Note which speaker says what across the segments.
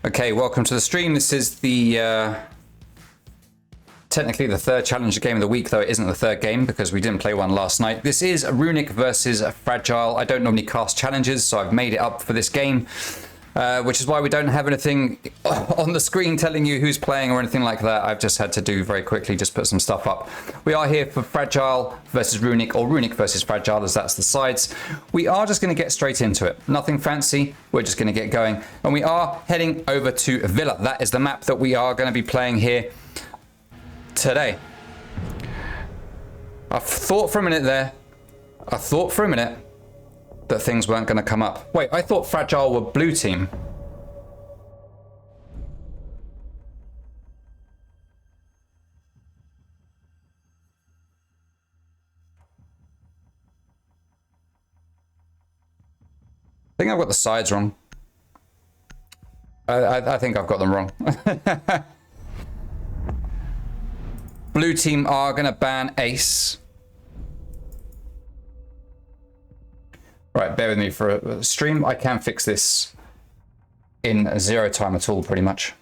Speaker 1: Okay, welcome to the stream. This is the technically the third challenger game of the week, though it isn't the third game because we didn't play one last night. This is Runic versus Fragile. I don't normally cast challenges, so I've made it up for this game, which is why we don't have anything on the screen telling you who's playing or anything like that. I've just had to do very quickly, just put some stuff up. We are here for Fragile versus Runic, or Runic versus Fragile, as that's the sides. We are just going to get straight into it. Nothing fancy. We're just going to get going. And we are heading over to Villa. That is the map that we are going to be playing here today. I thought for a minute there, that things weren't going to come up. Wait, I thought Fragile were blue team. I think I've got the sides wrong. I think I've got them wrong. Blue team are going to ban Ace. Right, bear with me for a stream. I can fix this in 0 time at all, pretty much.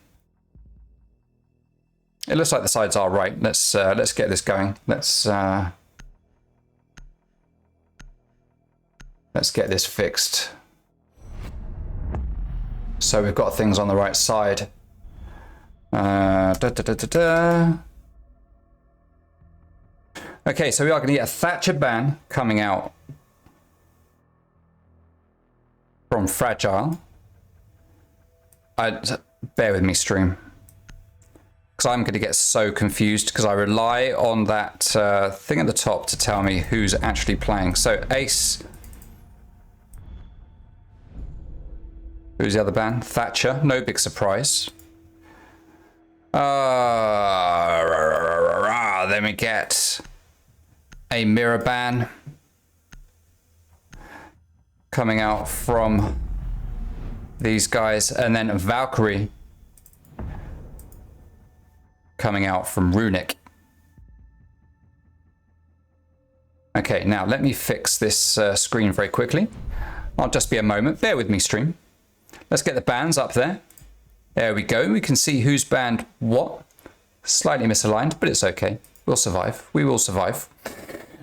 Speaker 1: It looks like the sides are right. Let's get this going. Let's get this fixed. So we've got things on the right side. Okay, so we are going to get a Thatcher ban coming out from Fragile. Bear with me, stream, because I'm going to get so confused because I rely on that thing at the top to tell me who's actually playing. So Ace. Who's the other ban? Thatcher. No big surprise. Then we get a mirror ban coming out from these guys, and then Valkyrie coming out from Runic. Okay, now let me fix this screen very quickly. I'll just be a moment. Bear with me, stream. Let's get the bans up there. There we go. We can see who's banned what. Slightly misaligned, but it's okay. We'll survive. We will survive.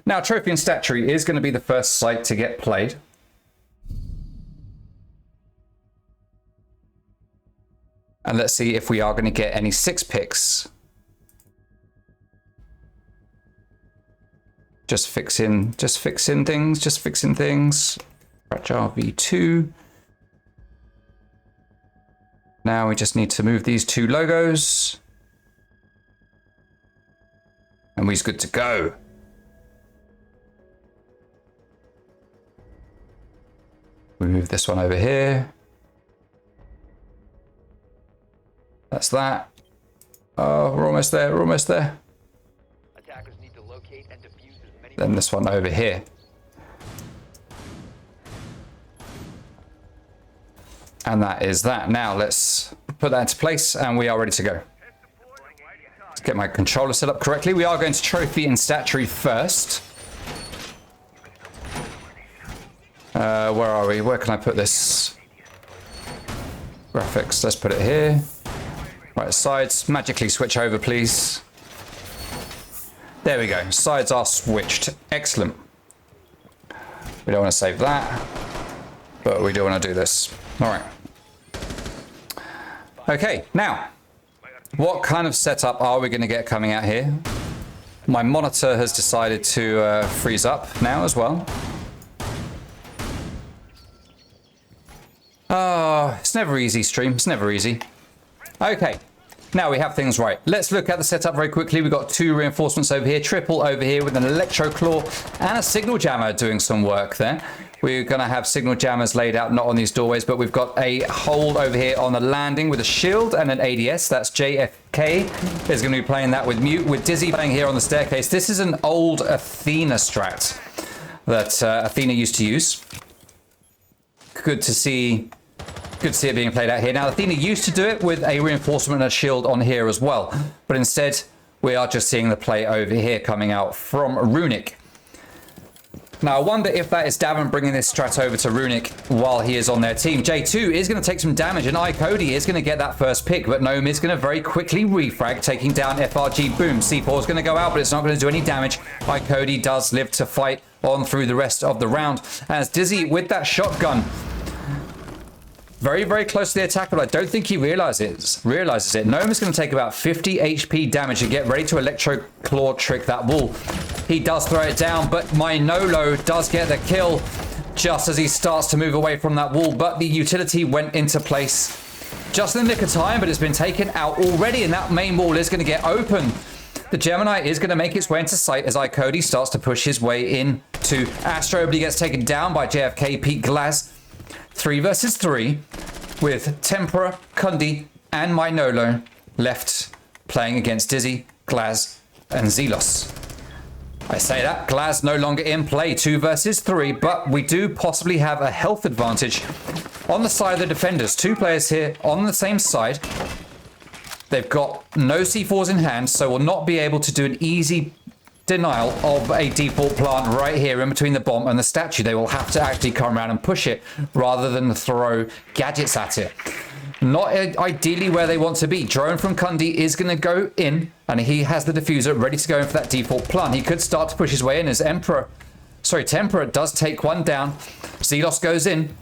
Speaker 1: Now, Trophy and Statuary is going to be the first site to get played. And let's see if we are going to get any 6 picks. Just fixing things. Fragile V2. Now we just need to move these 2 logos. And we're good to go. We move this one over here. That's that. Oh, we're almost there, Attackers need to locate and defuse as many. Then this one over here. And that is that. Now let's put that into place and we are ready to go. Let's get my controller set up correctly. We are going to Trophy and Statuary first. Where are we? Where can I put this? Graphics, let's put it here. Right, sides, magically switch over, please. There we go. Sides are switched. Excellent. We don't want to save that, but we do want to do this. All right. Okay, now, what kind of setup are we going to get coming out here? My monitor has decided to freeze up now as well. Oh, it's never easy, stream. It's never easy. Okay, now we have things right. Let's look at the setup very quickly. We've got 2 reinforcements over here, triple over here with an electro claw and a signal jammer doing some work there. We're going to have signal jammers laid out, not on these doorways, but we've got a hold over here on the landing with a shield and an ADS. That's JFK. Is going to be playing that with Mute, with Dizzy playing here on the staircase. This is an old Athena strat that Athena used to use. Good to see it being played out here. Now, Athena used to do it with a reinforcement and a shield on here as well, but instead we are just seeing the play over here coming out from Runic. Now, I wonder if that is Davin bringing this strat over to Runic while he is on their team. J2 is going to take some damage, and iCody is going to get that first pick, but Gnome is going to very quickly refrag, taking down FRG. Boom. C4 is going to go out, but it's not going to do any damage. iCody does live to fight on through the rest of the round, as Dizzy with that shotgun. Very, very close to the attacker, but I don't think he realizes it. Gnome is going to take about 50 HP damage and get ready to Electro Claw trick that wall. He does throw it down, but Minolo does get the kill just as he starts to move away from that wall. But the utility went into place just in the nick of time, but it's been taken out already, and that main wall is going to get open. The Gemini is going to make its way into sight as iCody starts to push his way in to Astro, but he gets taken down by JFK Pete Glaz. 3 versus 3 with Tempera, Kundi, and Minolo left playing against Dizzy, Glaz, and Zelos. I say that, Glaz no longer in play, 2 versus 3, but we do possibly have a health advantage on the side of the defenders. 2 players here on the same side. They've got no C4s in hand, so will not be able to do an easy denial of a default plant right here in between the bomb and the statue. They will have to actually come around and push it rather than throw gadgets at it. Not ideally where they want to be. Drone from Kundi is going to go in, and he has the diffuser ready to go in for that default plant. He could start to push his way in as Tempera does take one down. Zelos goes in,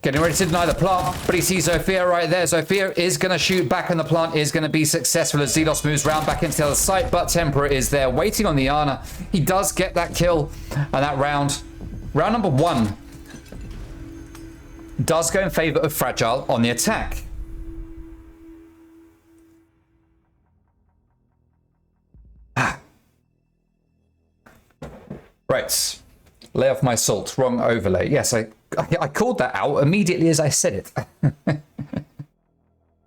Speaker 1: getting ready to deny the plant, but he sees Zofia right there. Zofia is going to shoot back, and the plant is going to be successful as Zelos moves round back into the other site, but Tempera is there waiting on the Ana. He does get that kill, and that round number 1, does go in favor of Fragile on the attack. Right. Lay off my salt. Wrong overlay. Yes, I called that out immediately as I said it.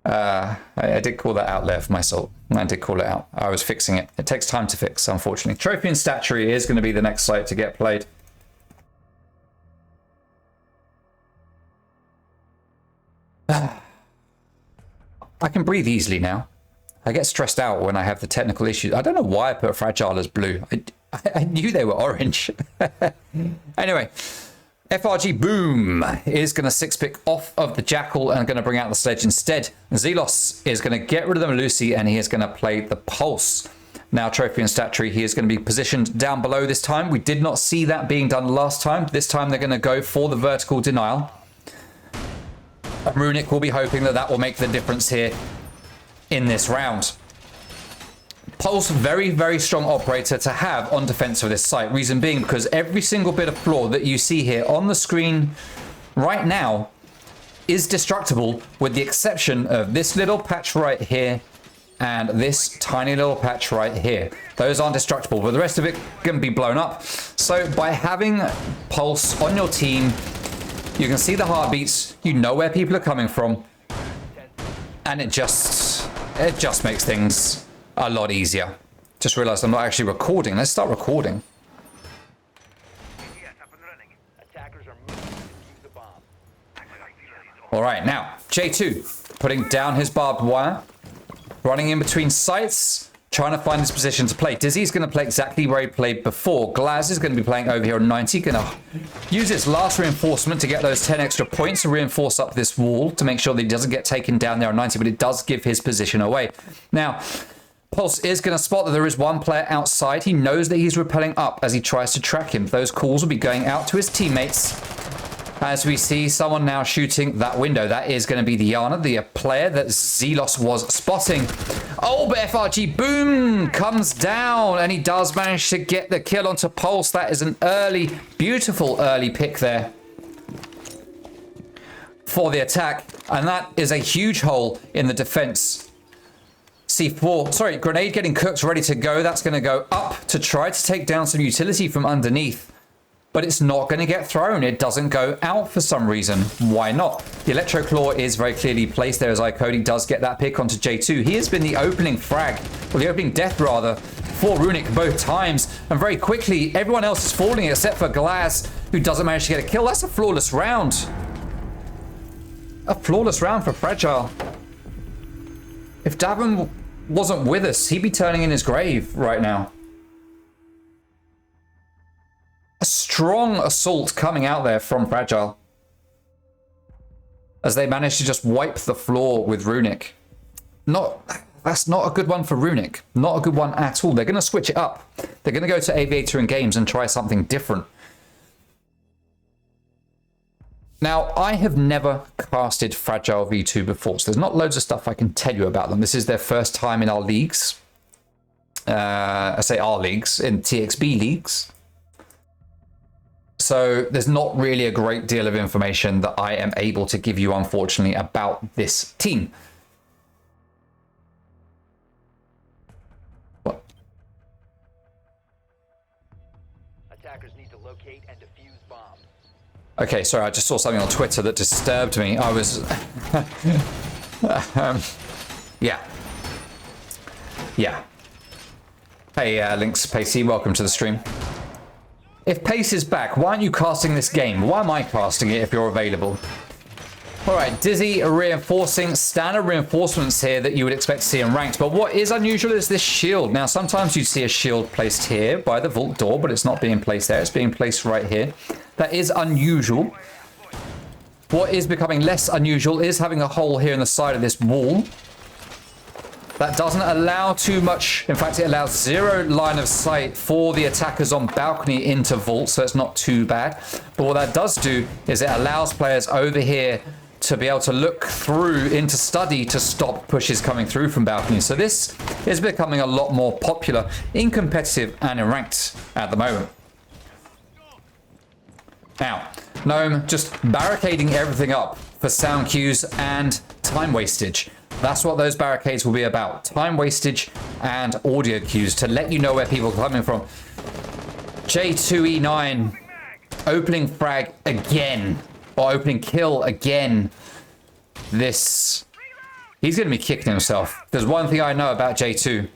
Speaker 1: I did call that out, lay off my salt. I did call it out. I was fixing it. It takes time to fix, unfortunately. Trophy and Statuary is going to be the next site to get played. I can breathe easily now. I get stressed out when I have the technical issues. I don't know why I put Fragile as blue. I knew they were orange. Anyway, FRG Boom is going to 6-pick off of the Jackal and going to bring out the Sledge instead. Zelos is going to get rid of the Melusi, and he is going to play the Pulse. Now, Trophy and Statuary, he is going to be positioned down below this time. We did not see that being done last time. This time they're going to go for the vertical denial. And Runic will be hoping that that will make the difference here in this round. Pulse, very, very strong operator to have on defense of this site. Reason being because every single bit of floor that you see here on the screen right now is destructible, with the exception of this little patch right here and this tiny little patch right here. Those aren't destructible, but the rest of it can be blown up. So by having Pulse on your team, you can see the heartbeats, you know where people are coming from, and it just makes things a lot easier. Just realized I'm not actually recording. Let's start recording. All right, now J2 putting down his barbed wire, running in between sites, trying to find his position to play. Dizzy's going to play exactly where he played before. Glaz is going to be playing over here on 90, going to use his last reinforcement to get those 10 extra points to reinforce up this wall to make sure that he doesn't get taken down there on 90, but it does give his position away. Now, Pulse is going to spot that there is one player outside. He knows that he's rappelling up as he tries to track him. Those calls will be going out to his teammates as we see someone now shooting that window. That is going to be the Yana, the player that Zelos was spotting. Oh, but FRG Boom comes down, and he does manage to get the kill onto Pulse. That is an early, beautiful early pick there for the attack, and that is a huge hole in the defense. C4, sorry, grenade getting cooked, ready to go. That's going to go up to try to take down some utility from underneath, but it's not going to get thrown. It doesn't go out for some reason. Why not? The Electro Claw is very clearly placed there as iCody does get that pick onto J2. He has been the opening frag, or the opening death rather, for Runic both times, and very quickly everyone else is falling except for Glaz, who doesn't manage to get a kill. That's a flawless round. A flawless round for Fragile. If Davin wasn't with us, he'd be turning in his grave right now. A strong assault coming out there from Fragile, as they managed to just wipe the floor with Runic. That's not a good one for Runic. Not a good one at all. They're going to switch it up. They're going to go to Aviator in games and try something different. Now, I have never casted Fragile V2 before, so there's not loads of stuff I can tell you about them. This is their first time in our leagues. I say our leagues, in TXB leagues. So there's not really a great deal of information that I am able to give you, unfortunately, about this team. What? Attackers need to locate and defuse bombs. Okay, sorry, I just saw something on Twitter that disturbed me. I was... yeah. Yeah. Hey, Lynx Pacey, welcome to the stream. If Pace is back, why aren't you casting this game? Why am I casting it if you're available? All right, Dizzy reinforcing, standard reinforcements here that you would expect to see in ranked. But what is unusual is this shield. Now, sometimes you see a shield placed here by the vault door, but it's not being placed there. It's being placed right here. That is unusual. What is becoming less unusual is having a hole here in the side of this wall. That doesn't allow too much. In fact, it allows zero line of sight for the attackers on balcony into vault, so it's not too bad. But what that does do is it allows players over here to be able to look through into study to stop pushes coming through from balcony. So this is becoming a lot more popular in competitive and in ranked at the moment. Now, Gnome just barricading everything up for sound cues and time wastage. That's what those barricades will be about. Time wastage and audio cues to let you know where people are coming from. J2E9 opening frag again. Or opening kill again. He's going to be kicking himself. There's one thing I know about J2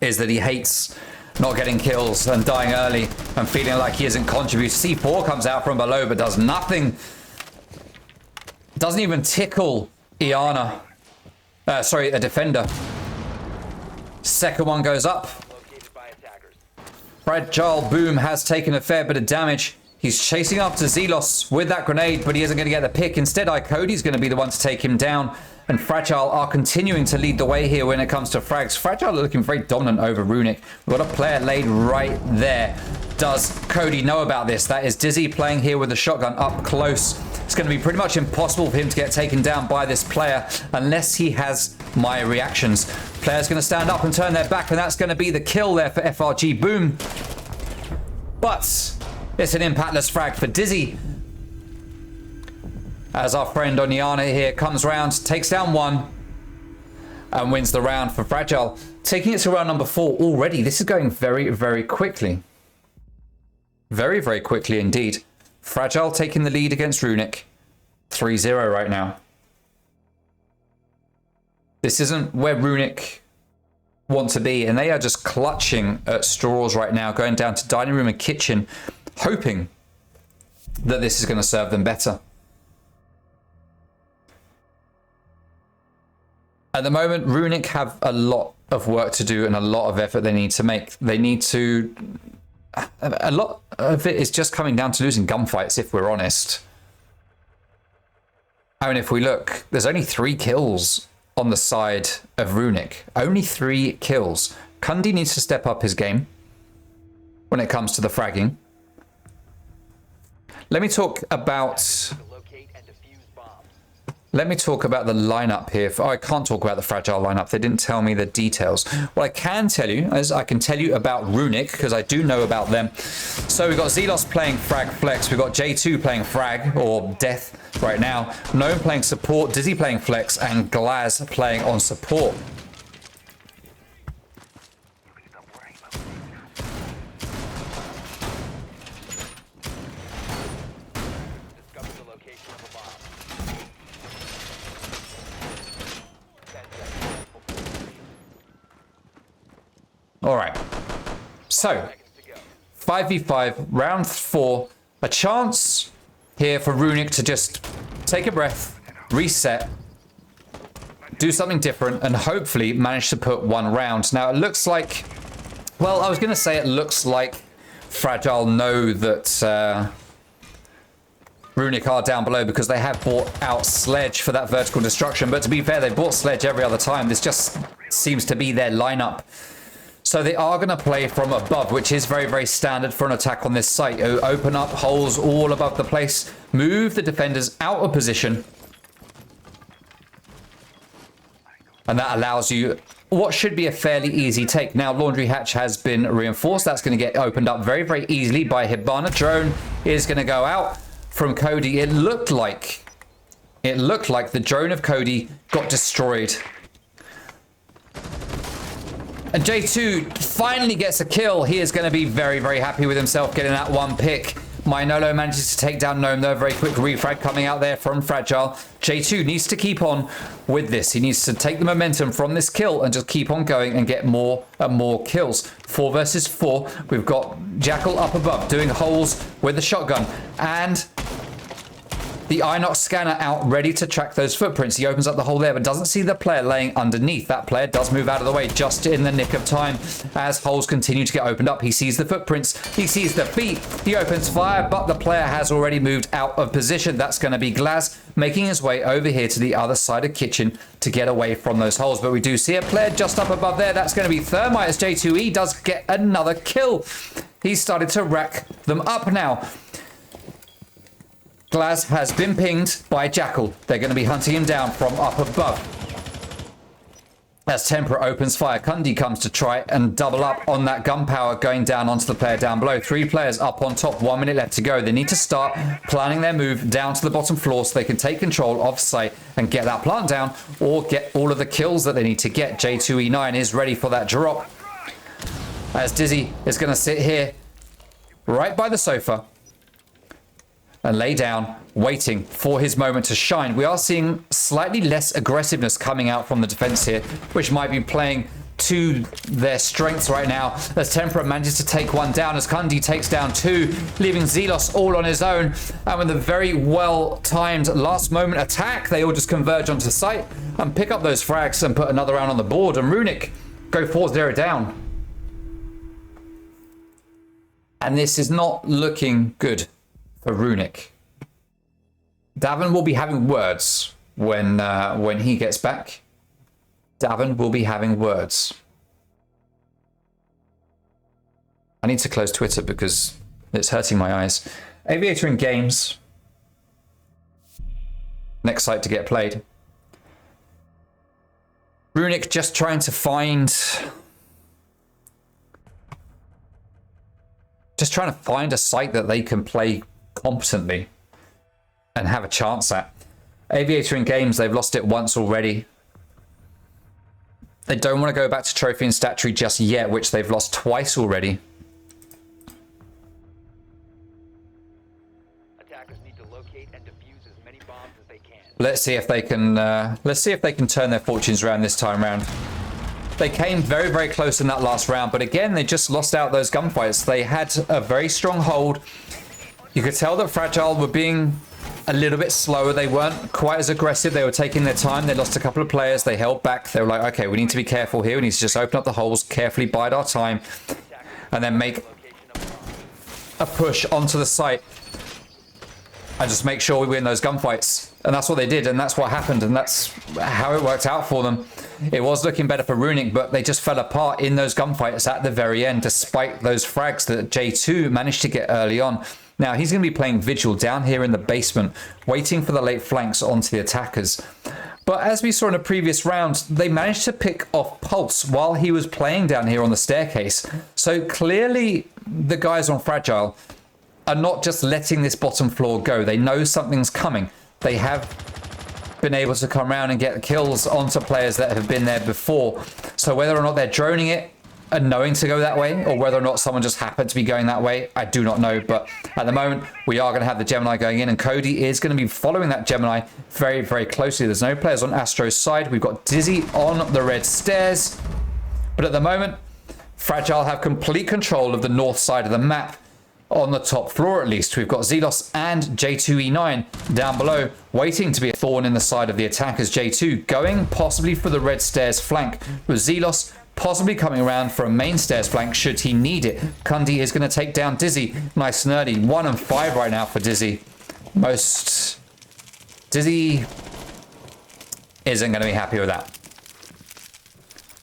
Speaker 1: is that he hates not getting kills and dying early and feeling like he isn't contributing. C4 comes out from below but does nothing. Doesn't even tickle Iana. Sorry, a defender. Second one goes up. Fragile Boom has taken a fair bit of damage. He's chasing after Zelos with that grenade, but he isn't going to get the pick. Instead, iCody's going to be the one to take him down. And Fragile are continuing to lead the way here when it comes to frags. Fragile are looking very dominant over Runic. We've got a player laid right there. Does Cody know about this? That is Dizzy playing here with the shotgun up close. It's going to be pretty much impossible for him to get taken down by this player unless he has my reactions. Player's going to stand up and turn their back, and that's going to be the kill there for FRG Boom. But it's an impactless frag for Dizzy. As our friend Onyana here comes round, takes down one, and wins the round for Fragile. Taking it to round number 4 already. This is going very, very quickly. Very, very quickly indeed. Fragile taking the lead against Runic. 3-0 right now. This isn't where Runic want to be, and they are just clutching at straws right now, going down to dining room and kitchen, hoping that this is going to serve them better. At the moment, Runic have a lot of work to do and a lot of effort they need to make. They need to... A lot of it is just coming down to losing gunfights, if we're honest. I mean, if we look, there's only 3 kills on the side of Runic. Only 3 kills. Kundi needs to step up his game when it comes to the fragging. Let me talk about... Let me talk about the lineup here. I can't talk about the Fragile lineup. They didn't tell me the details. What I can tell you is I can tell you about Runic, because I do know about them. So we've got Zelos playing frag flex. We've got J2 playing frag, or death right now. Gnome playing support. Dizzy playing flex. And Glaz playing on support. All right, so 5v5, round 4, a chance here for Runic to just take a breath, reset, do something different, and hopefully manage to put one round. Now, it looks like, well, I was going to say it looks like Fragile know that Runic are down below because they have bought out Sledge for that vertical destruction. But to be fair, they bought Sledge every other time. This just seems to be their lineup. So they are going to play from above, which is very, very standard for an attack on this site. Open up holes all above the place, move the defenders out of position. And that allows you what should be a fairly easy take. Now, Laundry Hatch has been reinforced. That's going to get opened up very, very easily by Hibana. Drone is going to go out from Cody. It looked like the drone of Cody got destroyed. And J2 finally gets a kill. He is going to be very, very happy with himself getting that one pick. Minolo manages to take down Gnome though. Very quick refrag coming out there from Fragile. J2 needs to keep on with this. He needs to take the momentum from this kill and just keep on going and get more and more kills. 4 versus 4. We've got Jackal up above doing holes with the shotgun. And the Inox scanner out ready to track those footprints. He opens up the hole there, but doesn't see the player laying underneath. That player does move out of the way just in the nick of time as holes continue to get opened up. He sees the footprints. He sees the beat. He opens fire, but the player has already moved out of position. That's going to be Glaz making his way over here to the other side of kitchen to get away from those holes. But we do see a player just up above there. That's going to be Thermite as J2E does get another kill. He's started to rack them up now. Glaz has been pinged by Jackal. They're going to be hunting him down from up above. As Tempera opens fire, Kundi comes to try and double up on that gunpowder going down onto the player down below. 3 players up on top, 1 minute left to go. They need to start planning their move down to the bottom floor so they can take control of site and get that plant down or get all of the kills that they need to get. J2E9 is ready for that drop. As Dizzy is going to sit here right by the sofa and lay down, waiting for his moment to shine. We are seeing slightly less aggressiveness coming out from the defense here, which might be playing to their strengths right now. As Tempera manages to take one down, as Kundi takes down 2, leaving Zelos all on his own. And with a very well-timed last-moment attack, they all just converge onto the site and pick up those frags and put another round on the board. And Runic go 4-0 down. And this is not looking good for Runic. Davin will be having words when he gets back. Davin will be having words. I need to close Twitter because it's hurting my eyes. Aviator in games. Next site to get played. Runic just trying to find a site that they can play competently and have a chance at. Aviator in games, they've lost it once already. They don't want to go back to Trophy and Statuary just yet, which they've lost twice already.
Speaker 2: Attackers need to locate and defuse as many bombs as they can.
Speaker 1: Let's see if they can turn their fortunes around this time round. They came very, very close in that last round, but again, they just lost out those gunfights. They had a very strong hold. You could tell that Fragile were being a little bit slower. They weren't quite as aggressive. They were taking their time. They lost a couple of players. They held back. They were like, okay, we need to be careful here. We need to just open up the holes, carefully bide our time, and then make a push onto the site and just make sure we win those gunfights. And that's what they did, and that's what happened, and that's how it worked out for them. It was looking better for Runic, but they just fell apart in those gunfights at the very end, despite those frags that J2 managed to get early on. Now, he's going to be playing Vigil down here in the basement, waiting for the late flanks onto the attackers. But as we saw in a previous round, they managed to pick off Pulse while he was playing down here on the staircase. So clearly, the guys on Fragile are not just letting this bottom floor go. They know something's coming. They have been able to come around and get kills onto players that have been there before. So whether or not they're droning it and knowing to go that way, or whether or not someone just happened to be going that way, I do not know. But at the moment, we are going to have the Gemini going in, and Cody is going to be following that Gemini very, very closely. There's no players on Astro's side. We've got Dizzy on the red stairs. But at the moment, Fragile have complete control of the north side of the map. On the top floor, at least, we've got Zelos and J2E9 down below, waiting to be a thorn in the side of the attackers. J2 going possibly for the red stairs flank, with Zelos possibly coming around for a main stairs flank should he need it. Kundi is going to take down Dizzy. Nice and early. 1 and 5 right now for Dizzy. Dizzy isn't going to be happy with that.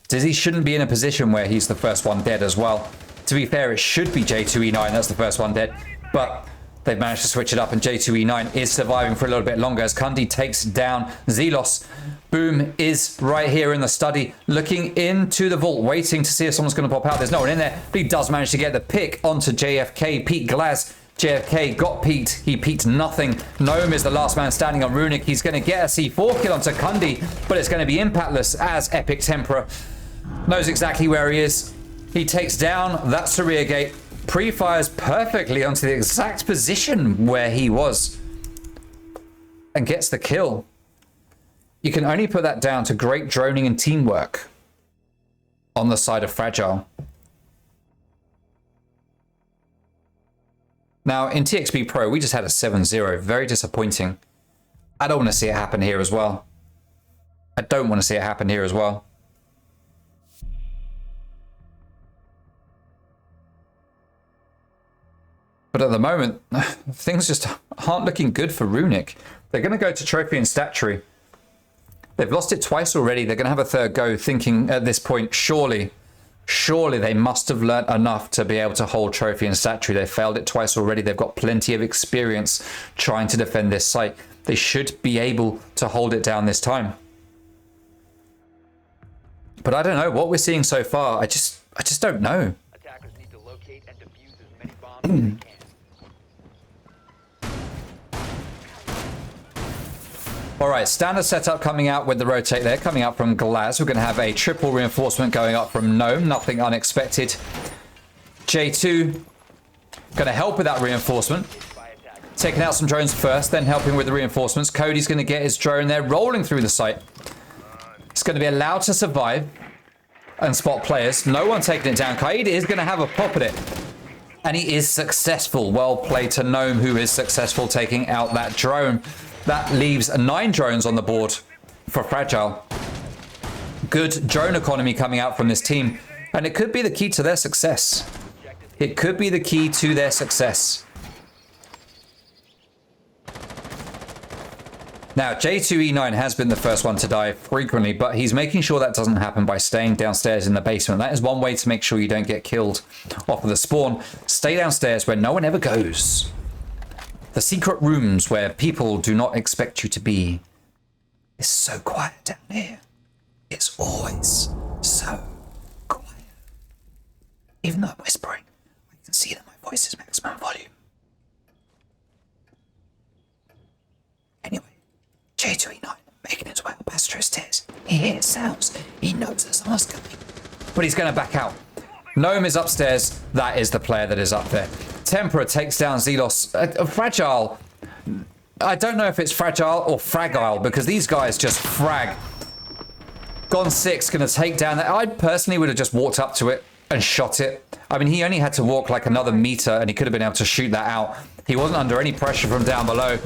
Speaker 1: Dizzy shouldn't be in a position where he's the first one dead as well. To be fair, it should be J2E9 that's the first one dead, but they've managed to switch it up, and J2E9 is surviving for a little bit longer as Kundi takes down Zelos. Boom is right here in the study, looking into the vault, waiting to see if someone's going to pop out. There's no one in there, but he does manage to get the pick onto JFK. Pete Glaz. JFK got peeked. He peeked nothing. Gnome is the last man standing on Runic. He's going to get a C4 kill onto Kundi, but it's going to be impactless as Epic Temperor knows exactly where he is. He takes down that Saria gate, pre-fires perfectly onto the exact position where he was, and gets the kill. You can only put that down to great droning and teamwork on the side of Fragile. Now, in TXB Pro, we just had a 7-0. Very disappointing. I don't want to see it happen here as well. I don't want to see it happen here as well. But at the moment, things just aren't looking good for Runic. They're going to go to Trophy and Statuary. They've lost it twice already. They're going to have a third go, thinking at this point, surely they must have learnt enough to be able to hold Trophy and Statuary. They failed it twice already. They've got plenty of experience trying to defend this site. They should be able to hold it down this time. But I don't know what we're seeing so far. I just don't know.
Speaker 2: Attackers need to locate and defuse as many bombs as they can.
Speaker 1: All right, standard setup coming out with the rotate there, coming up from Glaz. We're going to have a triple reinforcement going up from Gnome, nothing unexpected. J2 going to help with that reinforcement. Taking out some drones first, then helping with the reinforcements. Cody's going to get his drone there, rolling through the site. It's going to be allowed to survive and spot players. No one taking it down. Kaid is going to have a pop at it. And he is successful. Well played to Gnome, who is successful taking out that drone. That leaves 9 drones on the board for Fragile. Good drone economy coming out from this team. And it could be the key to their success. It could be the key to their success. Now, J2E9 has been the first one to die frequently, but he's making sure that doesn't happen by staying downstairs in the basement. That is one way to make sure you don't get killed off of the spawn. Stay downstairs where no one ever goes. The secret rooms where people do not expect you to be. It's so quiet down here. It's always so quiet. Even though I'm whispering, I can see that my voice is maximum volume. Anyway, J2E9 making his way up Astro's stairs. He hears sounds. He knows that someone's coming. But he's going to back out. Gnome is upstairs. That is the player that is up there. Temperor takes down Zelos. Fragile. I don't know if it's Fragile or Fragile because these guys just frag. Gone 6 going to take down that. I personally would have just walked up to it and shot it. I mean, he only had to walk like another meter and he could have been able to shoot that out. He wasn't under any pressure from down below.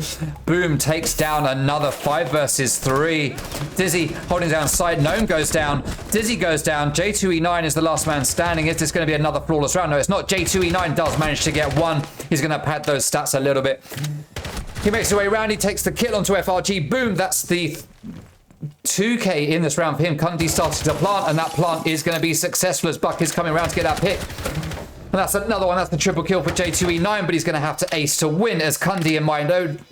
Speaker 1: Boom takes down another 5 versus 3. Dizzy holding down side. Gnome goes down. Dizzy goes down. J2E9 is the last man standing. Is this going to be another flawless round? No, it's not. J2E9 does manage to get 1. He's going to pad those stats a little bit. He makes his way around. He takes the kill onto FRG. Boom. That's the 2k in this round for him. Kundi started to plant, and that plant is going to be successful as Buck is coming around to get that pick. And that's another one. That's the triple kill for J2E9, but he's going to have to ace to win as Kundi and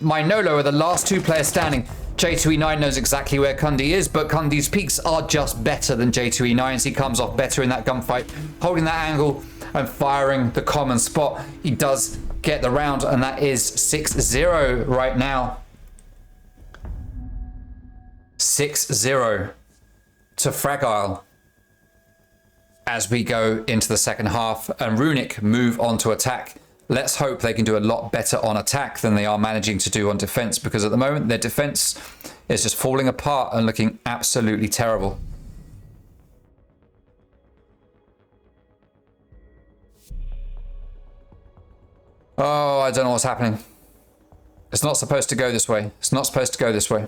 Speaker 1: Minolo are the last 2 players standing. J2E9 knows exactly where Kundi is, but Kundi's peaks are just better than J2E9's. He comes off better in that gunfight, holding that angle and firing the common spot. He does get the round, and that is 6-0 right now. 6-0 to Fragile as we go into the second half, and Runic move on to attack. Let's hope they can do a lot better on attack than they are managing to do on defense, because at the moment their defense is just falling apart and looking absolutely terrible. Oh, I don't know what's happening. It's not supposed to go this way. It's not supposed to go this way.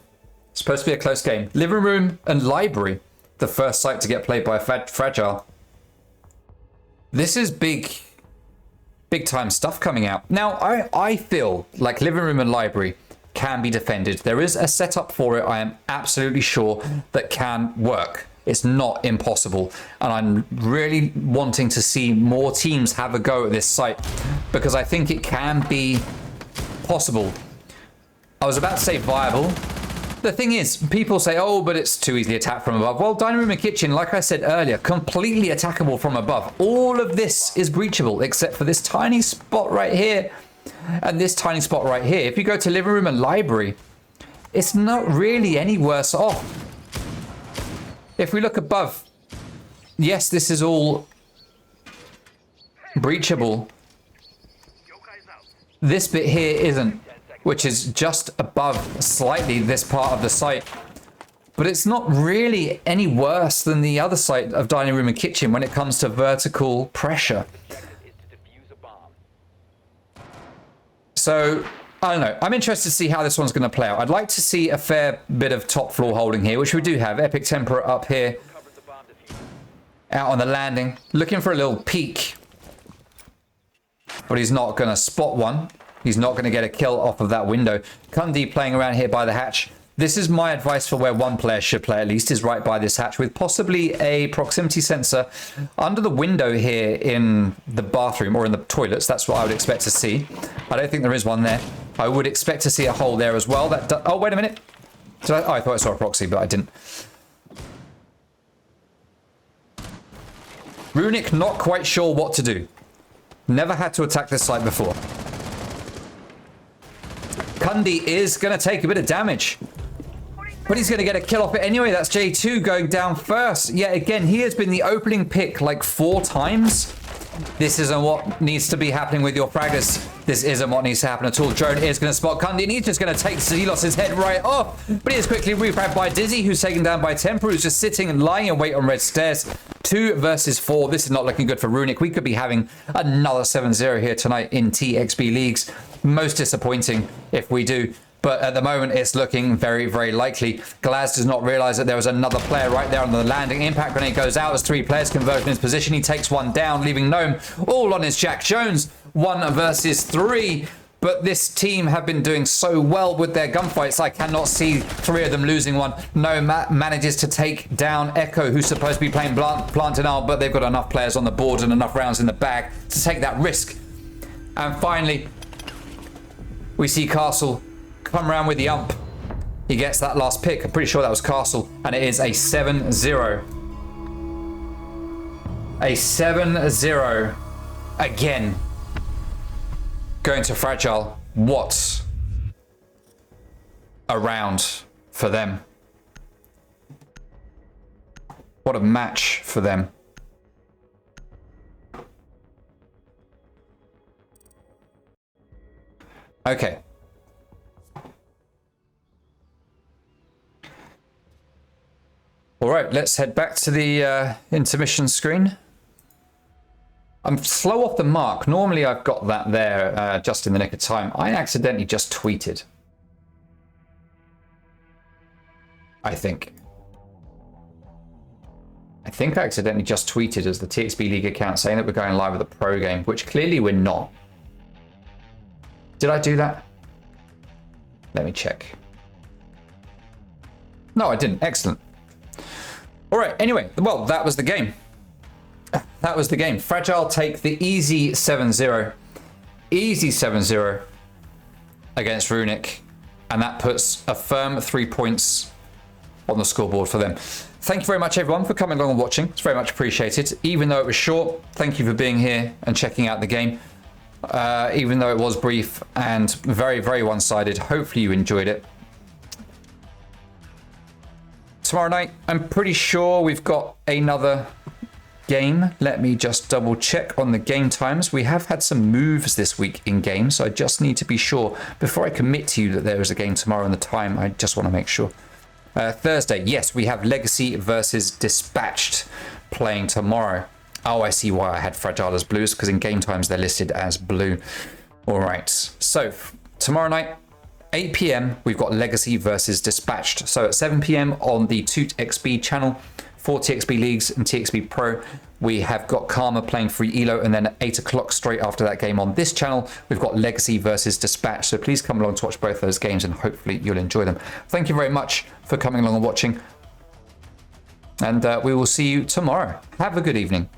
Speaker 1: It's supposed to be a close game. Living room and library. the first site to get played by Fragile. This is big time stuff coming out. Now, I feel like living room and library can be defended. There is a setup for it, I am absolutely sure, that can work. It's not impossible. And I'm really wanting to see more teams have a go at this site because I think it can be possible. I was about to say viable. The thing is, people say, oh, but it's too easily attacked from above. Well, dining room and kitchen, like I said earlier, completely attackable from above. All of this is breachable, except for this tiny spot right here and this tiny spot right here. If you go to living room and library, it's not really any worse off. If we look above, yes, this is all breachable. This bit here isn't, which is just above slightly this part of the site. But it's not really any worse than the other site of dining room and kitchen when it comes to vertical pressure. So, I don't know. I'm interested to see how this one's going to play out. I'd like to see a fair bit of top floor holding here, which we do have. Epic Temperate up here. Out on the landing. Looking for a little peek. But he's not going to spot one. He's not going to get a kill off of that window. Kundi playing around here by the hatch. This is my advice for where one player should play at least, is right by this hatch with possibly a proximity sensor under the window here in the bathroom or in the toilets. That's what I would expect to see. I don't think there is one there. I would expect to see a hole there as well. Oh, wait a minute. I thought I saw a proxy, but I didn't. Runic not quite sure what to do. Never had to attack this site before. Kundi is going to take a bit of damage. But he's going to get a kill off it anyway. That's J2 going down first. Yet again, he has been the opening pick like 4 times. This isn't what needs to be happening with your fraggers. This isn't what needs to happen at all. Drone is going to spot Kundi, and he's just going to take Zelos's head right off. But he is quickly regrabbed by Dizzy, who's taken down by Temper, who's just sitting and lying in wait on red stairs. 2 versus 4. This is not looking good for Runic. We could be having another 7-0 here tonight in TXB leagues. Most disappointing if we do. But at the moment, it's looking very, very likely. Glaz does not realize that there was another player right there on the landing. Impact grenade goes out as 3 players converge in his position. He takes one down, leaving Gnome all on his Jack Jones. 1 versus 3. But this team have been doing so well with their gunfights. I cannot see 3 of them losing one. Gnome manages to take down Echo, who's supposed to be playing Plant and Arm, but they've got enough players on the board and enough rounds in the bag to take that risk. And finally, we see Castle come around with the ump. He gets that last pick. I'm pretty sure that was Castle. And it is a 7-0. A 7-0. Again. Going to Fragile. What a round for them. What a match for them. Okay. All right, let's head back to the intermission screen. I'm slow off the mark. Normally I've got that there just in the nick of time. I accidentally just tweeted. I think I accidentally just tweeted as the TXB League account saying that we're going live with a pro game, which clearly we're not. Did I do that? Let me check. No, I didn't. Excellent. All right, anyway, well, that was the game. That was the game. Fragile take the easy 7-0. Easy 7-0 against Runic. And that puts a firm 3 points on the scoreboard for them. Thank you very much, everyone, for coming along and watching. It's very much appreciated. Even though it was short, thank you for being here and checking out the game. Even though it was brief and very, very one-sided. Hopefully you enjoyed it. Tomorrow night, I'm pretty sure we've got another game. Let me just double check on the game times. We have had some moves this week in game, so I just need to be sure before I commit to you that there is a game tomorrow and the time. I just want to make sure. Thursday, yes, we have Legacy versus Dispatched playing tomorrow. Oh, I see why I had Fragile as blues, because in game times they're listed as blue. All right, so tomorrow night, 8 p.m, we've got Legacy versus Dispatched. So at 7 p.m. on the TootXB channel, 4 TXB leagues and TXB Pro. We have got Karma playing free Elo, and then at 8 o'clock straight after that game on this channel, we've got Legacy versus Dispatch. So please come along to watch both those games, and hopefully you'll enjoy them. Thank you very much for coming along and watching. And we will see you tomorrow. Have a good evening.